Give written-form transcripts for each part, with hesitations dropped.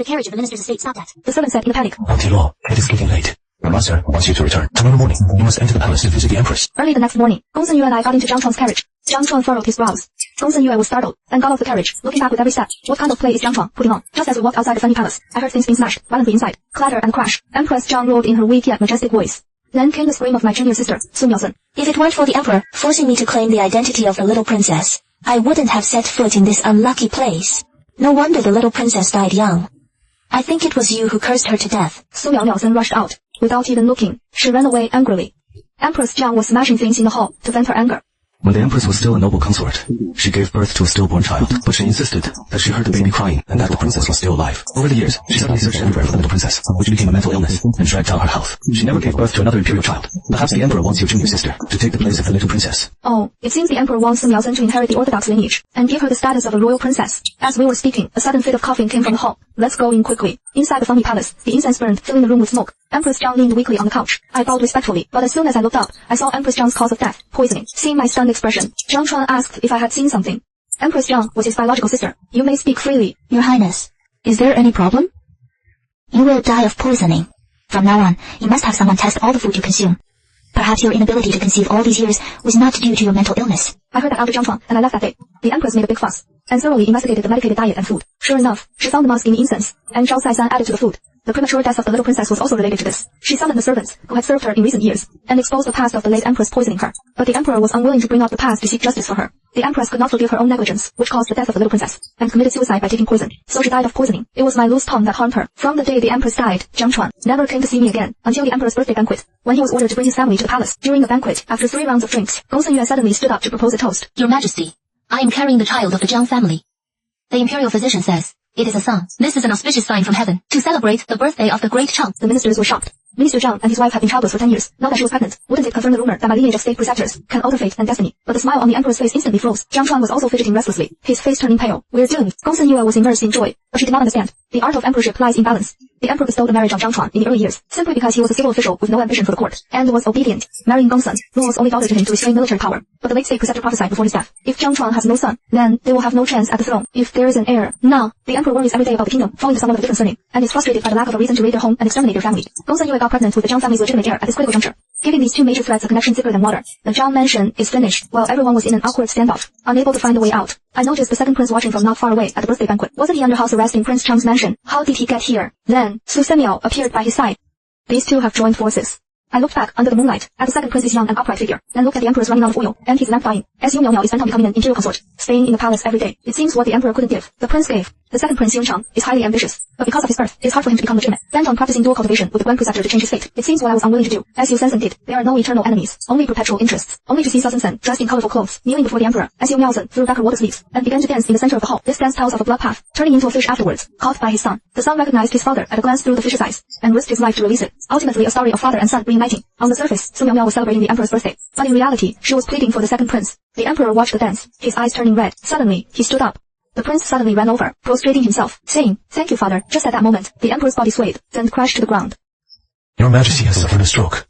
The carriage of the minister's estate stopped at. The servant said in a panic. Auntie Law, it is getting late. My master wants you to return. Tomorrow morning, you must enter the palace to visit the Empress. Early the next morning, Gong Yue and I got into Zhang Chuan's carriage. Zhang Chuan furrowed his brows. Gong Yue was startled and got off the carriage, looking back with every step. What kind of play is Zhang Chuan putting on? Just as we walked outside the funny palace, I heard things being smashed violently inside. Clatter and crash. Empress Zhang roared in her weak yet majestic voice. Then came the scream of my junior sister, Su Miaosen. If it weren't for the emperor forcing me to claim the identity of the little princess, I wouldn't have set foot in this unlucky place. No wonder the little princess died young. I think it was you who cursed her to death. Su Miaosen rushed out. Without even looking, she ran away angrily. Empress Zhang was smashing things in the hall to vent her anger. When the Empress was still a noble consort, she gave birth to a stillborn child, but she insisted that she heard the baby crying and that the princess was still alive. Over the years, she suddenly searched everywhere for the little princess, which became a mental illness and dragged down her health. She never gave birth to another imperial child. Perhaps the emperor wants your junior sister to take the place of the little princess. Oh, it seems the emperor wants Su Miaosen to inherit the orthodox lineage and give her the status of a royal princess. As we were speaking, a sudden fit of coughing came from the hall. Let's go in quickly. Inside the funny palace, the incense burned, filling the room with smoke. Empress Zhang leaned weakly on the couch. I bowed respectfully, but as soon as I looked up, I saw Empress Zhang's cause of death, poisoning. Seeing my stunned expression, Zhang Chuan asked if I had seen something. Empress Zhang was his biological sister. You may speak freely. Your Highness, is there any problem? You will die of poisoning. From now on, you must have someone test all the food you consume. Perhaps your inability to conceive all these years was not due to your mental illness. I heard that out of Zhang Chuan, and I left that day. The Empress made a big fuss, and thoroughly investigated the medicated diet and food. Sure enough, she found the musk in the incense, and Zhao Saishan added to the food. The premature death of the little princess was also related to this. She summoned the servants, who had served her in recent years, and exposed the past of the late Empress poisoning her. But the Emperor was unwilling to bring up the past to seek justice for her. The Empress could not forgive her own negligence, which caused the death of the little princess, and committed suicide by taking poison. So she died of poisoning. It was my loose tongue that harmed her. From the day the Empress died, Zhang Chuan never came to see me again, until the Emperor's birthday banquet, when he was ordered to bring his family to the palace. During the banquet, after 3 rounds of drinks, Gong Yue suddenly stood up to propose a toast. Your Majesty, I am carrying the child of the Zhang family. The imperial physician says it is a son. This is an auspicious sign from heaven to celebrate the birthday of the great Chang. The ministers were shocked. Minister Zhang and his wife had been childless for 10 years. Now that she was pregnant, wouldn't it confirm the rumor that my lineage of state preceptors can alter fate and destiny? But the smile on the Emperor's face instantly froze. Zhang Chuan was also fidgeting restlessly, his face turning pale. We're doomed. Gong Yue was immersed in joy, but she did not understand. The art of emperorship lies in balance. The emperor bestowed the marriage on Zhang Chuan in the early years, simply because he was a civil official with no ambition for the court, and was obedient. Marrying Gongsun, Luo's only daughter to him to restrain military power. But the late state preceptor prophesied before his death. If Zhang Chuan has no son, then they will have no chance at the throne. If there is an heir, now, the emperor worries every day about the kingdom falling to someone of a different surname, and is frustrated by the lack of a reason to raid their home and exterminate their family. Gong Yue got pregnant with the Zhang family's legitimate heir at this critical juncture, giving these two major threats a connection thicker than water. The Zhang mansion is finished, while everyone was in an awkward standoff, unable to find a way out. I noticed the second prince watching from not far away at the birthday banquet. Wasn't he under house arrest in Prince Chang's mansion? How did he get here? Then, Su Semiao appeared by his side. These two have joined forces. I looked back under the moonlight at the second prince's young and upright figure, then looked at the emperor's running out of oil, and his lamp dying. As Yu Miao is bent on becoming an imperial consort, staying in the palace every day. It seems what the emperor couldn't give, the prince gave. The second prince, Yun Chang, is highly ambitious, but because of his birth, it is hard for him to become legitimate. Bent on practicing dual cultivation with the grand preceptor to change his fate. It seems what I was unwilling to do. As Yu Sensen did, there are no eternal enemies, only perpetual interests. Only to see Su Sensen, dressed in colorful clothes, kneeling before the emperor, as Yu Miaosen threw back her water sleeves, and began to dance in the center of the hall. This dance tells of a blood path, turning into a fish afterwards, caught by his son. The son recognized his father at a glance through the fish's eyes, and risked his life to release it. Ultimately a story of father and son reuniting. On the surface, Su Miao was celebrating the emperor's birthday, but in reality, she was pleading for the second prince. The emperor watched the dance, his eyes turning red. Suddenly, he stood up. The prince suddenly ran over, prostrating himself, saying, "Thank you, father." Just at that moment, the emperor's body swayed, then crashed to the ground. Your Majesty has suffered a stroke.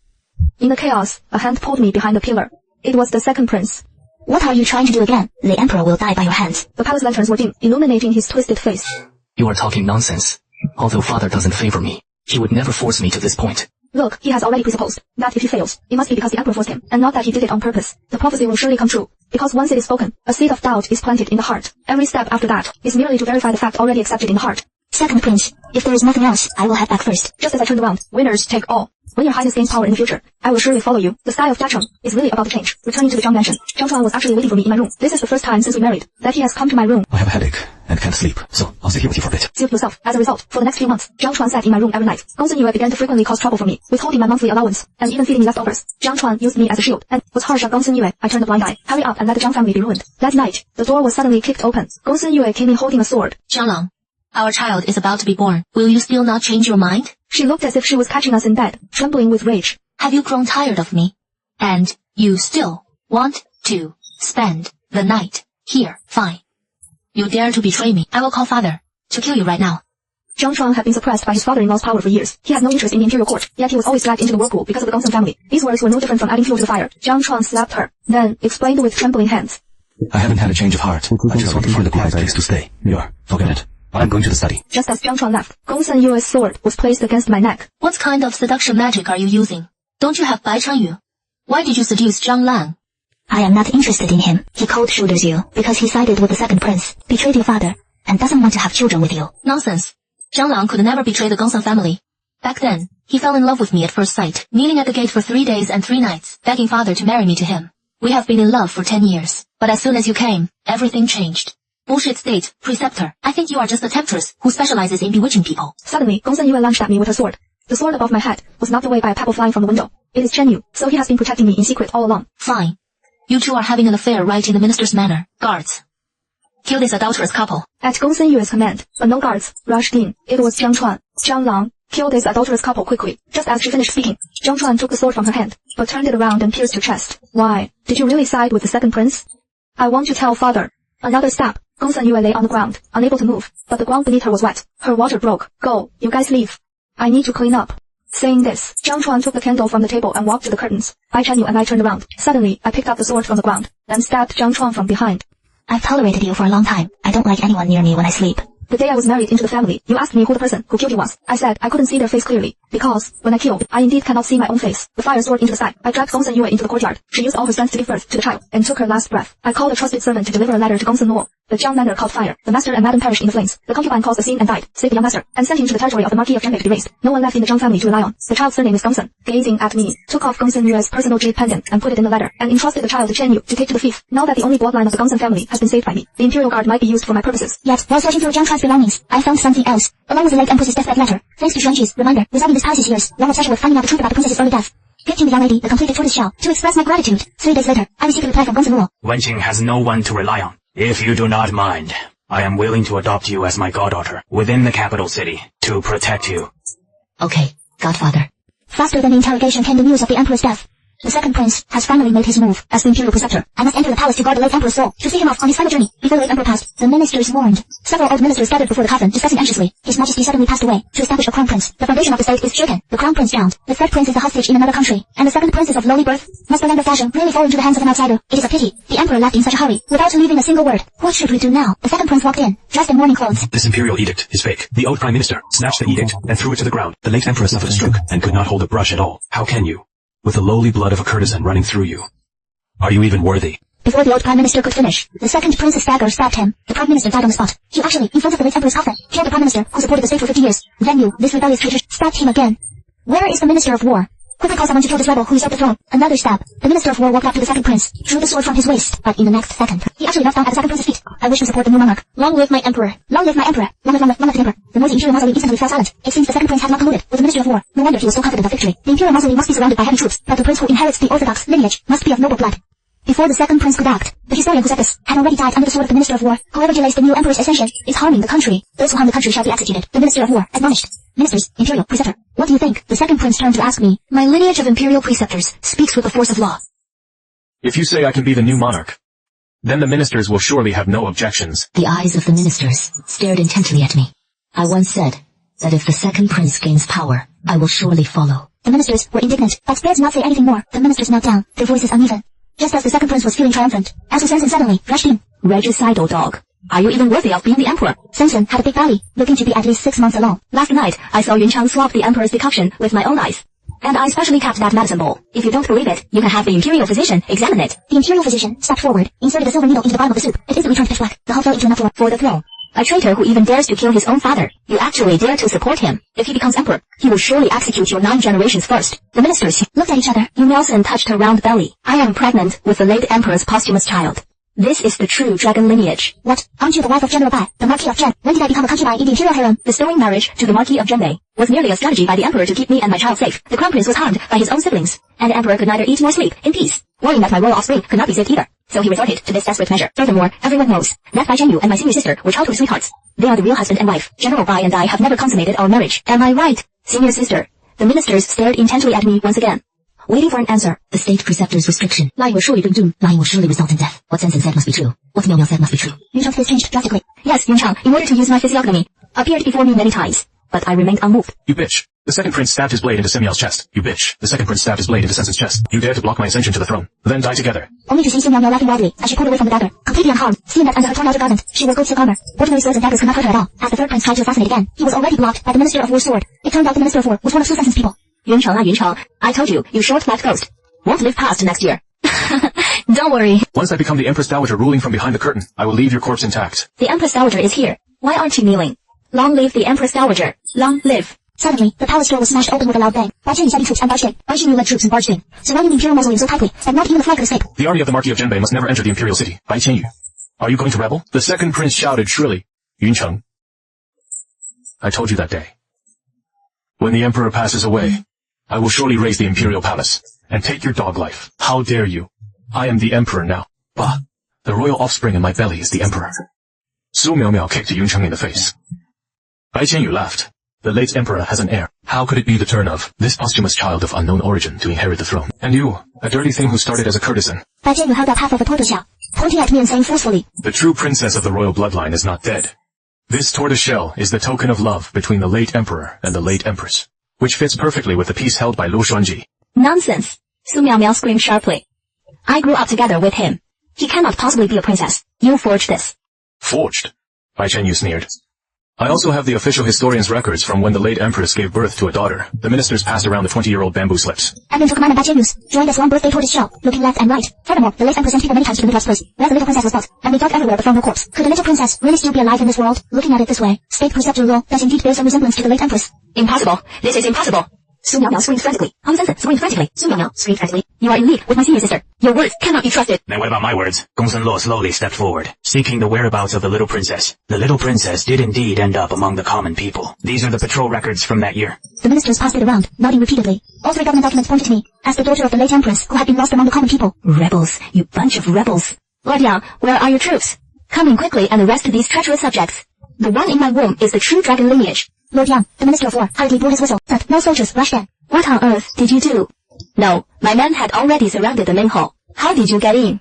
In the chaos, a hand pulled me behind the pillar. It was the second prince. What are you trying to do again? The emperor will die by your hands. The palace lanterns were dim, illuminating his twisted face. You are talking nonsense. Although father doesn't favor me, he would never force me to this point. Look, he has already presupposed that if he fails, it must be because the emperor forced him, and not that he did it on purpose. The prophecy will surely come true, because once it is spoken, a seed of doubt is planted in the heart. Every step after that is merely to verify the fact already accepted in the heart. Second prince, if there is nothing else, I will head back first. Just as I turned around, winners take all. When your highness gains power in the future, I will surely follow you. The sky of Jiacheng is really about to change. Returning to the Zhang mansion, Zhang Chuan was actually waiting for me in my room. This is the first time since we married that he has come to my room. I have a headache and can't sleep, so I'll sit here with you for a bit. Suit yourself. As a result, for the next few months, Zhang Chuan sat in my room every night. Gong Yue began to frequently cause trouble for me, withholding my monthly allowance, and even feeding me leftovers. Zhang Chuan used me as a shield, and was harsh on Gong Yue. I turned a blind eye. Hurry up and let the Zhang family be ruined. That night, the door was suddenly kicked open. Gong Yue came in holding a sword. Xiaolang, our child is about to be born. Will you still not change your mind? She looked as if she was catching us in bed, trembling with rage. Have you grown tired of me? And you still want to spend the night here? Fine. You dare to betray me. I will call father to kill you right now. Zhang Chuan had been suppressed by his father-in-law's power for years. He had no interest in the imperial court, yet he was always dragged into the whirlpool because of the Gongsun family. These words were no different from adding fuel to the fire. Zhang Chuan slapped her, then explained with trembling hands. I haven't had a change of heart. I just want to find a quiet place to stay. Forget it. I'm going to the study. Just as Zhang Chuan left, Gongsun Yue's sword was placed against my neck. What kind of seduction magic are you using? Don't you have Bai Chanyu? Why did you seduce Zhang Lang? I am not interested in him. He cold shoulders you because he sided with the second prince, betrayed your father, and doesn't want to have children with you. Nonsense. Zhang Lang could never betray the Gongsun family. Back then, he fell in love with me at first sight, kneeling at the gate for 3 days and 3 nights, begging father to marry me to him. We have been in love for 10 years, but as soon as you came, everything changed. Bullshit state, preceptor. I think you are just a temptress who specializes in bewitching people. Suddenly, Gongsun Yue lunged at me with her sword. The sword above my head was knocked away by a pebble flying from the window. It is Chen Yu, so he has been protecting me in secret all along. Fine. You two are having an affair right in the minister's manor. Guards, kill this adulterous couple. At Gongsun Yue's command, but no guards rushed in. It was Zhang Chuan. Zhang Lang, kill this adulterous couple quickly. Just as she finished speaking, Zhang Chuan took the sword from her hand, but turned it around and pierced her chest. Why? Did you really side with the second prince? I want to tell father. Another stab. Gongsun Yue lay on the ground, unable to move, but the ground beneath her was wet. Her water broke. Go, you guys leave. I need to clean up. Saying this, Zhang Chuan took the candle from the table and walked to the curtains. Bai Chanyu and I turned around. Suddenly, I picked up the sword from the ground, then stabbed Zhang Chuan from behind. I've tolerated you for a long time. I don't like anyone near me when I sleep. The day I was married into the family, you asked me who the person who killed you was. I said I couldn't see their face clearly, because, when I killed, I indeed cannot see my own face. The fire soared into the sky. I dragged Gongsun Yue into the courtyard. She used all her strength to give birth to the child, and took her last breath. I called a trusted servant to deliver a letter to Gongsun Luo. The Jiang manor caught fire. The master and madam perished in the flames. The concubine caused a scene and died, saved the young master, and sent him to the territory of the Marquis of Zhenbei to be raised. No one left in the Zhang family to rely on. The child's surname is Gongsun. Gazing at me, took off Gongsun Yue's personal jade pendant and put it in the letter, and entrusted the child to Chen Yu to take to the fief. Now that the only bloodline of the Gongsun family has been saved by me, the imperial guard might be used for my purposes. Yet, while searching through Zhang Chuan's belongings, I found something else. Along with the late Empress's deathbed letter, thanks to Xuanqi's reminder, resolving this palace's years, long obsession with finding out the truth about the princess's early death. Gifting the young lady the completed tortoise shell to express my gratitude. 3 days later, I received a reply from Gongsun Luo. Wenqing has no one to rely on. If you do not mind, I am willing to adopt you as my goddaughter within the capital city to protect you. Okay, godfather. Faster than the interrogation came the news of the emperor's death. The second prince has finally made his move as the imperial preceptor. I must enter the palace to guard the late emperor's soul, to see him off on his final journey. Before the late emperor passed, the ministers mourned. Several old ministers gathered before the coffin, discussing anxiously. His majesty suddenly passed away. To establish a crown prince, the foundation of the state is shaken. The crown prince drowned. The third prince is a hostage in another country, and the second prince is of lowly birth. Must the land of fashion really fall into the hands of an outsider? It is a pity. The emperor left in such a hurry, without leaving a single word. What should we do now? The second prince walked in, dressed in mourning clothes. This imperial edict is fake. The old prime minister snatched the edict and threw it to the ground. The late emperor suffered a stroke and could not hold a brush at all. How can you? With the lowly blood of a courtesan running through you. Are you even worthy? Before the old prime minister could finish, the second prince's dagger stabbed him. The prime minister died on the spot. He actually, in front of the late emperor's coffin, killed the prime minister, who supported the state for 50 years. Then you, this rebellious traitor, stabbed him again. Where is the minister of war? Quickly call someone to kill this rebel who usurped the throne. Another stab. The minister of war walked up to the second prince, drew the sword from his waist, but in the next second, he actually knelt down at the second prince's feet. I wish to support the new monarch. Long live my emperor. Long live my emperor. Long live the emperor. The noisy imperial mausoleum instantly fell silent. It seems the second prince had not colluded with the ministry of war. No wonder he was so confident of victory. The imperial mausoleum must be surrounded by heavy troops, but the prince who inherits the orthodox lineage must be of noble blood. Before the second prince could act, the historian who said this had already died under the sword of the minister of war. Whoever delays the new emperor's ascension is harming the country. Those who harm the country shall be executed. The minister of war admonished. Ministers, imperial preceptor, what do you think? The second prince turned to ask me. My lineage of imperial preceptors speaks with the force of law. If you say I can be the new monarch, then the ministers will surely have no objections. The eyes of the ministers stared intently at me. I once said that if the second prince gains power, I will surely follow. The ministers were indignant, but spared to not say anything more. The ministers knelt down, their voices uneven. Just as the second prince was feeling triumphant, Asu Sensen suddenly rushed in. Regicidal dog. Are you even worthy of being the emperor? Sensen had a big belly, looking to be at least 6 months along. Last night, I saw Yunchang swap the emperor's decoction with my own eyes. And I specially kept that medicine bowl. If you don't believe it, you can have the imperial physician examine it. The imperial physician stepped forward, inserted a silver needle into the bottom of the soup. It instantly turned pitch black. The whole fell into enough for the throne. A traitor who even dares to kill his own father. You actually dare to support him. If he becomes emperor, he will surely execute your 9 generations first. The ministers looked at each other. Yu Nelson touched her round belly. I am pregnant with the late emperor's posthumous child. This is the true dragon lineage. What? Aren't you the wife of General Bai, the Marquis of Zhen? When did I become a concubine in the imperial harem? Bestowing marriage to the Marquis of Zhenbei was merely a strategy by the emperor to keep me and my child safe. The crown prince was harmed by his own siblings, and the emperor could neither eat nor sleep in peace, worrying that my royal offspring could not be saved either. So he resorted to this desperate measure. Furthermore, everyone knows that Bai Zhenyu and my senior sister were childhood sweethearts. They are the real husband and wife. General Bai and I have never consummated our marriage. Am I right, senior sister? The ministers stared intently at me once again, waiting for an answer. The state preceptor's restriction. Lying will surely bring doom. Lying will surely result in death. What Sensen said must be true. What Miao Miao said must be true. Yunchang's face changed drastically. Yes, Yunchang, in order to use my physiognomy, appeared before me many times, but I remained unmoved. You bitch. The second prince stabbed his blade into Simiao's chest. You bitch. The second prince stabbed his blade into Sensen's chest. You dare to block my ascension to the throne. Then die together. Only to see Xu Miao Miao laughing wildly as she pulled away from the dagger, completely unharmed, seeing that under her torn outer garment, she wore gold silk armor. Ordinary swords and daggers could not hurt her at all. As the third prince tried to assassinate again, he was already blocked by the Minister of War's sword. It turned out the Minister of War was one of Su Sensen's people. Yuncheng, I told you, you short-blacked ghost. Won't live past next year. Don't worry. Once I become the Empress Dowager ruling from behind the curtain, I will leave your corpse intact. The Empress Dowager is here. Why aren't you kneeling? Long live the Empress Dowager. Long live. Suddenly, the palace door was smashed open with a loud bang. Bai Qianyu sending troops and barged in. Bai Qianyu led troops and barged in, surrounding the Imperial Mausoleum so tightly that not even the flag could escape. The army of the Marquis of Zhenbei must never enter the Imperial City. Bai Qianyu, are you going to rebel? The second prince shouted shrilly. Yuncheng, I told you that day. When the Emperor passes away, I will surely raise the Imperial Palace and take your dog life. How dare you? I am the Emperor now. Bah, the royal offspring in my belly is the Emperor. Su Miao kicked Yuncheng in the face. Bai Qianyu laughed. The late Emperor has an heir. How could it be the turn of this posthumous child of unknown origin to inherit the throne? And you, a dirty thing who started as a courtesan. Bai Qianyu held up half of a tortoiseshell, pointing at me and saying forcefully, The true princess of the royal bloodline is not dead. This tortoiseshell is the token of love between the late Emperor and the late Empress, which fits perfectly with the peace held by Lu Xuanji. Nonsense. Su Miao screamed sharply. I grew up together with him. He cannot possibly be a princess. You forged this. Forged? Bai Qianyu sneered. I also have the official historian's records from when the late Empress gave birth to a daughter. The ministers passed around the 20-year-old bamboo slips. And then took mine and Bai Qianyu's, joined us long birthday tortoiseshell, looking left and right. Furthermore, the late Empress sent people many times to the middle place, where the little princess was brought, and they dug everywhere but found no corpse. Could the little princess really still be alive in this world? Looking at it this way, state preceptor law does indeed bear some resemblance to the late Empress. Impossible. This is impossible. Su Miao screamed frantically. Hong Sensen screamed frantically. Su Miao screamed frantically. You are in league with my senior sister. Your words cannot be trusted. Then what about my words? Gongsun Luo slowly stepped forward, seeking the whereabouts of the little princess. The little princess did indeed end up among the common people. These are the patrol records from that year. The ministers passed it around, nodding repeatedly. All three government documents pointed to me as the daughter of the late Empress who had been lost among the common people. Rebels, you bunch of rebels. Lord Yang, where are your troops? Come in quickly and arrest these treacherous subjects. The one in my womb is the true dragon lineage. Lord Yang, the Minister of War, hurriedly blew his whistle, but no soldiers rushed in. What on earth did you do? No, my men had already surrounded the main hall. How did you get in?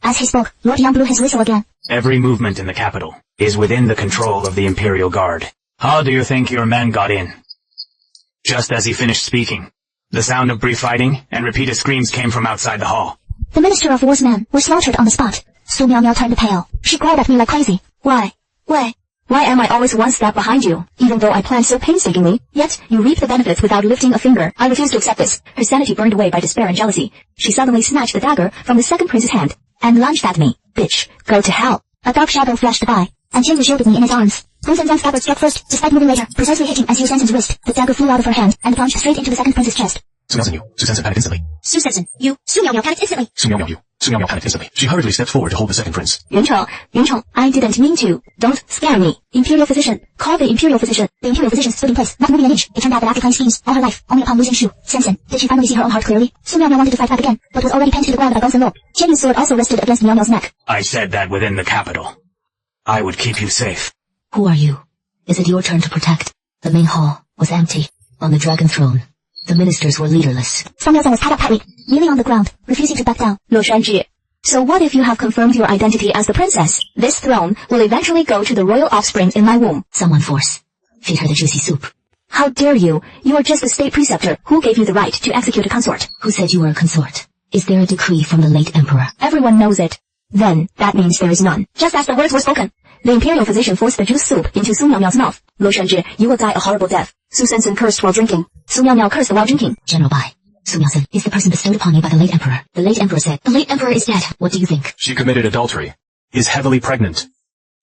As he spoke, Lord Yang blew his whistle again. Every movement in the capital is within the control of the Imperial Guard. How do you think your men got in? Just as he finished speaking, the sound of brief fighting and repeated screams came from outside the hall. The Minister of War's men were slaughtered on the spot. Su Miao turned pale. She growled at me like crazy. Why am I always one step behind you, even though I planned so painstakingly? Yet, you reap the benefits without lifting a finger. I refuse to accept this. Her sanity burned away by despair and jealousy. She suddenly snatched the dagger from the second prince's hand, and lunged at me. Bitch, go to hell. A dark shadow flashed by, and Qianyu shielded me in his arms. Gong Sensen's scabbard struck first, despite moving later, precisely hitting Su Sensen's wrist. The dagger flew out of her hand, and plunged straight into the second prince's chest. Su Sensen panicked instantly. Su Sensen, you, Su Miao panicked instantly. Su Miao panicked instantly. She hurriedly stepped forward to hold the second prince. Yuncheng, I didn't mean to. Don't scare me. Imperial physician, call the Imperial physician. The Imperial physician stood in place, not moving an inch. It turned out that after playing schemes all her life, only upon losing Su Sensen, did she finally see her own heart clearly. Su Miao wanted to fight back again, but was already pinned to the ground by Gongsun Luo. Qianyu's sword also rested against Miao's neck. I said that within the capital, I would keep you safe. Who are you? Is it your turn to protect? The main hall was empty. On the dragon throne, the ministers were leaderless. Song Miao was tied up tightly, kneeling on the ground, refusing to back down. Luo Xuanji. So what if you have confirmed your identity as the princess? This throne will eventually go to the royal offspring in my womb. Someone force. Feed her the juicy soup. How dare you? You are just a state preceptor. Who gave you the right to execute a consort? Who said you were a consort? Is there a decree from the late emperor? Everyone knows it. Then, that means there is none. Just as the words were spoken, the imperial physician forced the juice soup into Su Miao's mouth. Luo Xuanji, you will die a horrible death. Su Sensen cursed while drinking. Su Miao cursed while drinking. General Bai, Su Miao is the person bestowed upon you by the late emperor. The late emperor said, the late emperor is dead. What do you think? She committed adultery, is heavily pregnant,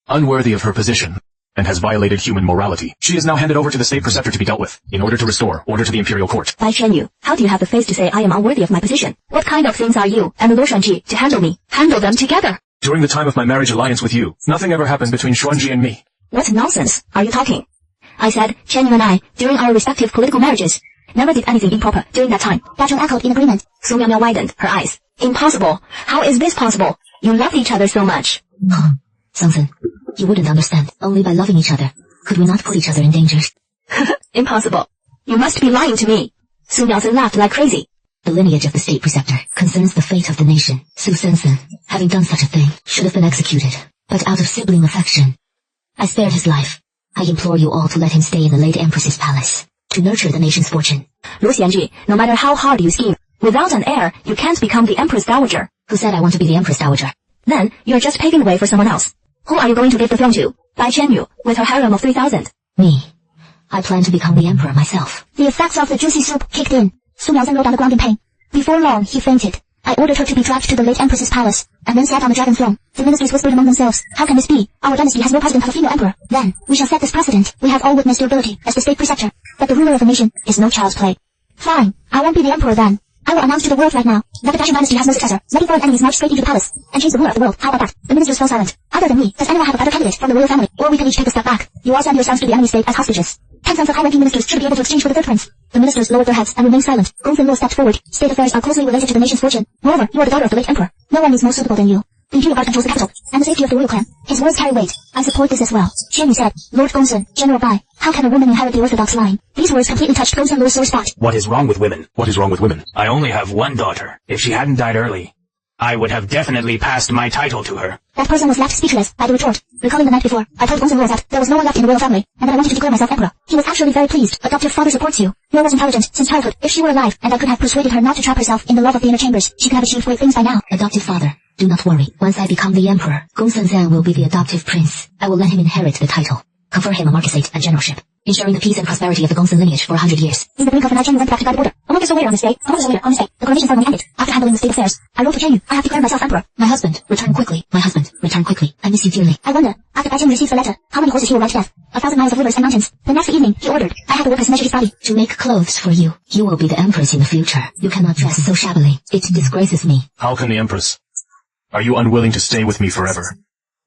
unworthy of her position, and has violated human morality. She is now handed over to the state preceptor to be dealt with, in order to restore order to the imperial court. Bai Qianyu, how do you have the face to say I am unworthy of my position? What kind of things are you and Luo Xuanji to handle me? Handle them together. During the time of my marriage alliance with you, nothing ever happened between Xuanji and me. What nonsense are you talking? I said, Qianyu and I, during our respective political marriages, never did anything improper during that time. Dachong echoed in agreement. Su Miao widened her eyes. Impossible. How is this possible? You loved each other so much. Something. You wouldn't understand. Only by loving each other could we not put each other in danger. Impossible. You must be lying to me. Su Miao laughed like crazy. The lineage of the state preceptor concerns the fate of the nation. Su Sensen, having done such a thing, should have been executed. But out of sibling affection, I spared his life. I implore you all to let him stay in the late Empress's palace. to nurture the nation's fortune. Lu Xianji, no matter how hard you scheme, without an heir, you can't become the Empress Dowager. Who said I want to be the Empress Dowager? Then, you're just paving the way for someone else. Who are you going to give the throne to? Bai Qianyu, with her harem of 3,000. Me. I plan to become the emperor myself. The effects of the juicy soup kicked in. Su Miaozhen rolled on the ground in pain. Before long, he fainted. I ordered her to be dragged to the late Empress's palace, and then sat on the dragon throne. The ministers whispered among themselves, how can this be? Our dynasty has no president of a female emperor. Then, we shall set this precedent. We have all witnessed your ability as the state preceptor. But the ruler of a nation is no child's play. Fine, I won't be the emperor then. I will announce to the world right now that the Dacian dynasty has no successor. Letting foreign enemies march straight into the palace and change the ruler of the world. How about that? The ministers fell silent. Other than me, does anyone have a better candidate from the royal family? Or we can each take a step back. You all send yourselves to the enemy state as hostages. 10 sons of high-ranking ministers should be able to exchange for the third prince. The ministers lowered their heads and remained silent. Gongsun Luo stepped forward. State affairs are closely related to the nation's fortune. Moreover, you are the daughter of the late emperor. No one is more suitable than you. The imperial guard controls the capital, and the safety of the royal clan. His words carry weight. I support this as well. Qianyu said, Lord Gongsun, General Bai, how can a woman inherit the orthodox line? These words completely touched Gongsun Luo's sore spot. What is wrong with women? What is wrong with women? I only have one daughter. If she hadn't died early, I would have definitely passed my title to her. That person was left speechless by the retort. Recalling the night before, I told Gongsun Luo that there was no one left in the royal family, and that I wanted to declare myself emperor. He was actually very pleased. Adoptive father supports you. Luo was intelligent since childhood. If she were alive, and I could have persuaded her not to trap herself in the love of the inner chambers, she could have achieved great things by now. Adoptive father, do not worry. Once I become the emperor, Gongsun Zan will be the adoptive prince. I will let him inherit the title. Confer him a marquisate and generalship, ensuring the peace and prosperity of the Gongsun lineage for 100 years. In the blink of an eye, Qianyu went back to guard the border. A month or so later on this day, the coronation ceremony ended. After handling the state affairs, I wrote to Qianyu, I have declared myself emperor. My husband, return quickly. My husband, return quickly. I miss you dearly. I wonder, after Bai Qianyu received the letter, how many horses he will ride to death? 1,000 miles of rivers and mountains. The next evening, he ordered, I had the workers measure his body. To make clothes for you. You will be the empress in the future. You cannot dress so shabbily. It disgraces me. How can the empress? Are you unwilling to stay with me forever?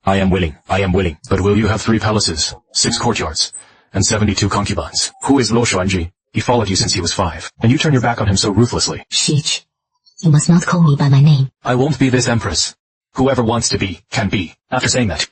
I am willing. But will you have 3 palaces, 6 courtyards, and 72 concubines? Who is Luo Xuanji? He followed you since he was 5, and you turn your back on him so ruthlessly. Shich. You must not call me by my name. I won't be this empress. Whoever wants to be, can be. After saying that,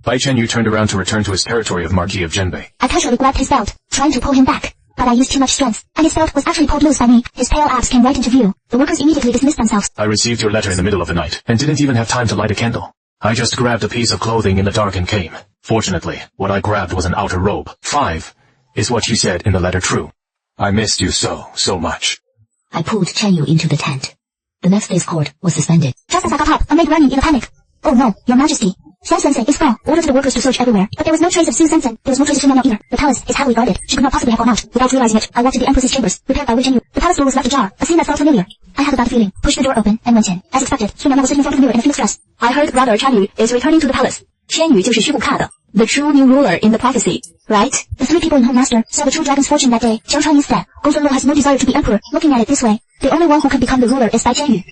Bai Qianyu turned around to return to his territory of Marquis of Zhenbei. I casually grabbed his belt, trying to pull him back, but I used too much strength, and his belt was actually pulled loose by me. His pale abs came right into view. The workers immediately dismissed themselves. I received your letter in the middle of the night, and didn't even have time to light a candle. I just grabbed a piece of clothing in the dark and came. Fortunately, what I grabbed was an outer robe. 5. Is what you said in the letter true? I missed you so much. I pulled Qianyu into the tent. The next day's court was suspended. Just as I got up, a maid running in a panic. Oh no, your majesty. Xiao Sensei is foul. Ordered the workers to search everywhere. But there was no trace of Su Sensen. There was no trace of Su Miao either. The palace is heavily guarded. She could not possibly have gone out. Without realizing it, I walked to the Empress's chambers, prepared by Wei Qianyu. The palace door was left ajar, a scene that felt familiar. I had a bad feeling, pushed the door open, and went in. As expected, Su Miao was sitting in front of the mirror in a phoenix dress. I heard brother Qianyu is returning to the palace. Qianyu 就是虚不看的, the true new ruler in the prophecy, right? The 3 people in Home Master saw the true dragon's fortune that day. Jiang Chang is dead. Gongsun Luo has no desire to be emperor. Looking at it this way, the only one who can become the ruler is Bai Qianyu.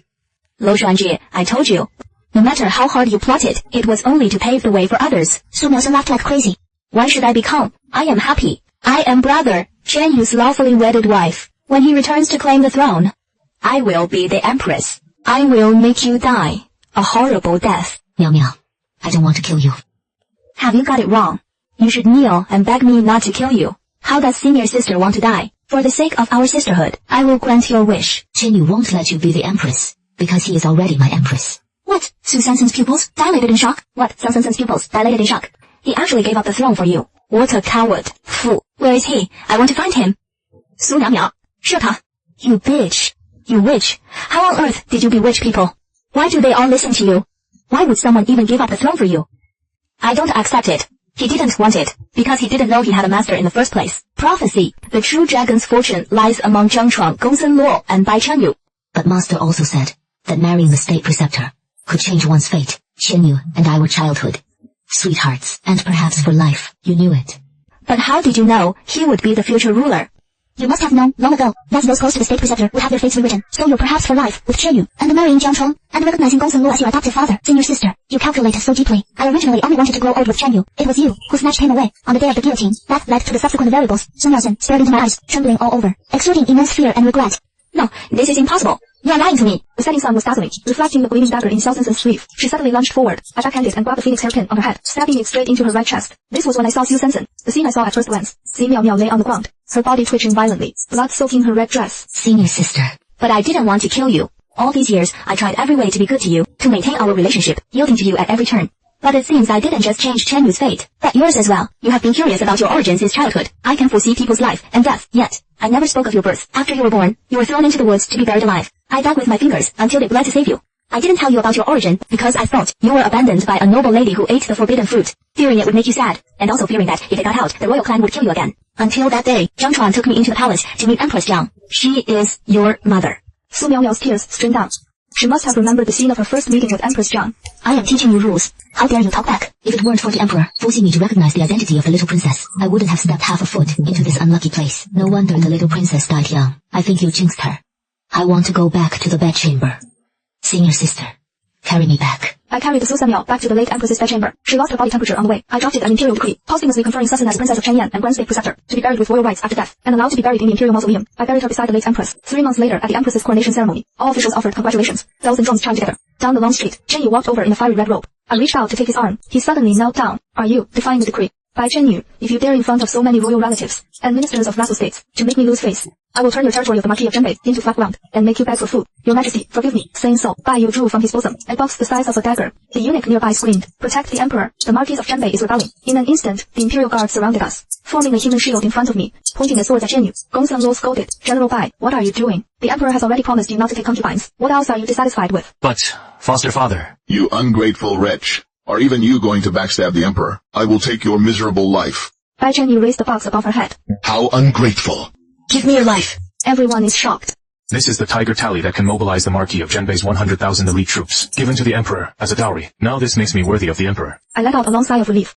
Luo Xuanji, I told you. No matter how hard you plotted, it was only to pave the way for others. Su Miaozhen laughed like crazy. Why should I become? I am happy. I am brother, Qianyu's lawfully wedded wife. When he returns to claim the throne, I will be the empress. I will make you die. A horrible death. Miao Miao, I don't want to kill you. Have you got it wrong? You should kneel and beg me not to kill you. How does senior sister want to die? For the sake of our sisterhood, I will grant your wish. Qianyu won't let you be the empress, because he is already my empress. What? Su Sensen's pupils dilated in shock? What? Xiao Sensen's pupils dilated in shock? He actually gave up the throne for you. What a coward. Fool. Where is he? I want to find him. Su Miao, 射他. You bitch. You witch. How on earth did you bewitch people? Why do they all listen to you? Why would someone even give up the throne for you? I don't accept it. He didn't want it, because he didn't know he had a master in the first place. Prophecy. The true dragon's fortune lies among Zhang Chuang, Gongsun Luo, and Bai Qianyu. But master also said that marrying the state preceptor could change one's fate. Qianyu and I were childhood sweethearts, and perhaps for life. You knew it. But how did you know he would be the future ruler? You must have known long ago that those close to the state preceptor would have their fates rewritten. So you're perhaps for life with Qianyu, and marrying Jiang Chong, and recognizing Gongsun Luo as your adoptive father, then your sister. You calculated so deeply. I originally only wanted to grow old with Qianyu. It was you who snatched him away on the day of the guillotine. That led to the subsequent variables. Su Miaozhen stared into my eyes, trembling all over, exuding immense fear and regret. No, this is impossible. You are lying to me. The setting sun was dazzling, reflecting the gleaming dagger in Xiao Sensen's sleeve. She suddenly lunged forward. I backhanded and grabbed the phoenix hairpin on her head, stabbing it straight into her right chest. This was when I saw Xiao Sensen. The scene I saw at first glance. See Miao Miao lay on the ground, her body twitching violently, blood soaking her red dress. Senior sister. But I didn't want to kill you. All these years, I tried every way to be good to you, to maintain our relationship, yielding to you at every turn. But it seems I didn't just change Chen Yu's fate, but yours as well. You have been curious about your origins since childhood. I can foresee people's life and death, yet I never spoke of your birth. After you were born, you were thrown into the woods to be buried alive. I dug with my fingers until they bled to save you. I didn't tell you about your origin because I thought you were abandoned by a noble lady who ate the forbidden fruit, fearing it would make you sad, and also fearing that if it got out, the royal clan would kill you again. Until that day, Zhang Chuan took me into the palace to meet Empress Zhang. She is your mother. Su Miaomiao's tears streamed down. She must have remembered the scene of her first meeting with Empress Zhang. I am teaching you rules. How dare you talk back? If it weren't for the Emperor forcing me to recognize the identity of the little princess, I wouldn't have stepped half a foot into this unlucky place. No wonder the little princess died young. I think you jinxed her. I want to go back to the bedchamber. Senior sister, carry me back. I carried the Su Miao back to the late Empress's bedchamber. She lost her body temperature on the way. I drafted an imperial decree, posthumously conferring Susan as Princess of Chengyan and Grand State Preceptor, to be buried with royal rights after death, and allowed to be buried in the imperial mausoleum. I buried her beside the late Empress. 3 months later, at the Empress's coronation ceremony, all officials offered congratulations. Bells and drums chimed together. Down the long street, Chen Yu walked over in a fiery red robe. I reached out to take his arm. He suddenly knelt down. Are you defying the decree? By Chen Yu, if you dare in front of so many royal relatives and ministers of vassal states to make me lose face, I will turn your territory of the Marquis of Zhenbei into flat ground and make you beg for food. Your Majesty, forgive me. Saying so, Bai Yu drew from his bosom a box the size of a dagger. The eunuch nearby screamed, protect the emperor. The Marquis of Zhenbei is rebelling. In an instant, the imperial guard surrounded us, forming a human shield in front of me, pointing their swords at Chen Yu. Gongsun Luo scolded, General Bai, what are you doing? The emperor has already promised you not to take concubines. What else are you dissatisfied with? But, foster father. You ungrateful wretch. Are even you going to backstab the emperor? I will take your miserable life. Bai Chen Yu raised the box above her head. How ungrateful. Give me your life. Everyone is shocked. This is the tiger tally that can mobilize the Marquis of Zhenbei's 100,000 elite troops, given to the emperor as a dowry. Now this makes me worthy of the emperor. I let out a long sigh of relief.